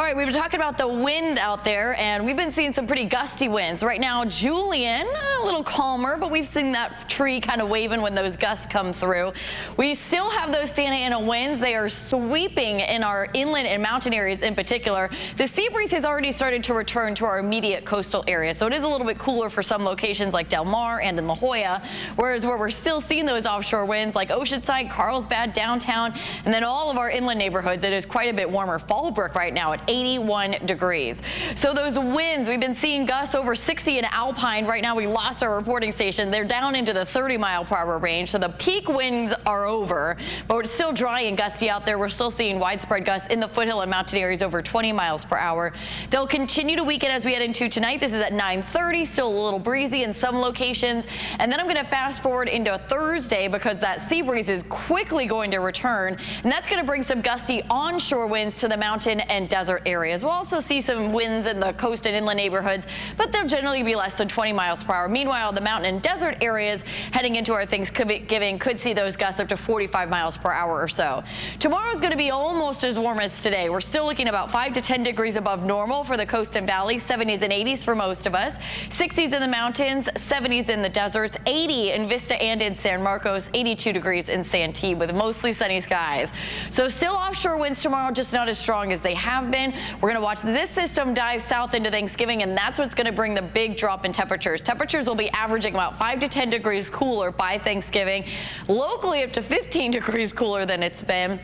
right, we've been talking about the wind out there, and we've been seeing some pretty gusty winds. Right now, Julian, a little calmer, but we've seen that tree kind of waving when those gusts come through. We still have those Santa Ana winds. They are sweeping in our inland and mountain areas in particular. The sea breeze has already started to return to our immediate coastal area, so it is a little bit cooler for some locations like Del Mar and in La Jolla, whereas where we're still seeing those offshore winds like Oceanside, Carlsbad, downtown, and then all of our inland neighborhoods, it is quite a bit warmer. Fallbrook right now at 81 degrees. So those winds, we've been seeing gusts over 60 in Alpine. Right now we lost our reporting station. They're down into the 30-mile-per-hour range. So the peak winds are over, but it's still dry and gusty out there. We're still seeing widespread gusts in the foothill and mountain areas over 20 miles per hour. They'll continue to weaken as we head into tonight. This is at 9:30, still a little breezy in some locations. And then I'm going to fast forward into Thursday because that sea breeze is quickly going to return. And that's going to bring some gusty onshore winds to the mountain and desert areas. We'll also see some winds in the coast and inland neighborhoods, but they'll generally be less than 20 miles per hour. Meanwhile, the mountain and desert areas heading into our Thanksgiving could see those gusts up to 45 miles per hour or so. Tomorrow is going to be almost as warm as today. We're still looking about 5 to 10 degrees above normal for the coast and valley, 70s and 80s for most of us, 60s in the mountains, 70s in the deserts, 80 in Vista and in San Marcos, 82 degrees in Santee with mostly sunny skies. So still offshore winds tomorrow, just not as strong as they have been. We're going to watch this system dive south into Thanksgiving, and that's what's going to bring the big drop in temperatures. Temperatures will be averaging about 5 to 10 degrees cooler by Thanksgiving, locally up to 15 degrees cooler than it's been.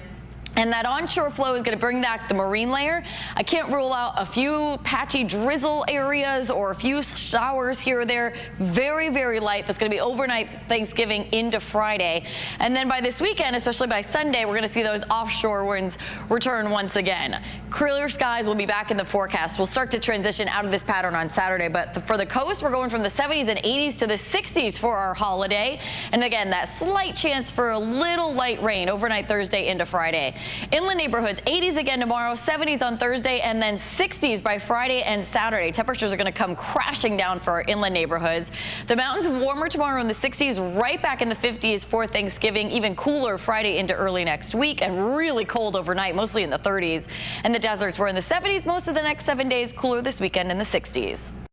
And that onshore flow is going to bring back the marine layer. I can't rule out a few patchy drizzle areas or a few showers here or there. Very, very light. That's going to be overnight Thanksgiving into Friday. And then by this weekend, especially by Sunday, we're going to see those offshore winds return once again. Clear skies will be back in the forecast. We'll start to transition out of this pattern on Saturday. But for the coast, we're going from the 70s and 80s to the 60s for our holiday. And again, that slight chance for a little light rain overnight Thursday into Friday. Inland neighborhoods, 80s again tomorrow, 70s on Thursday, and then 60s by Friday and Saturday. Temperatures are going to come crashing down for our inland neighborhoods. The mountains warmer tomorrow in the 60s, right back in the 50s for Thanksgiving, even cooler Friday into early next week, and really cold overnight, mostly in the 30s. And the deserts were in the 70s most of the next 7 days, cooler this weekend in the 60s.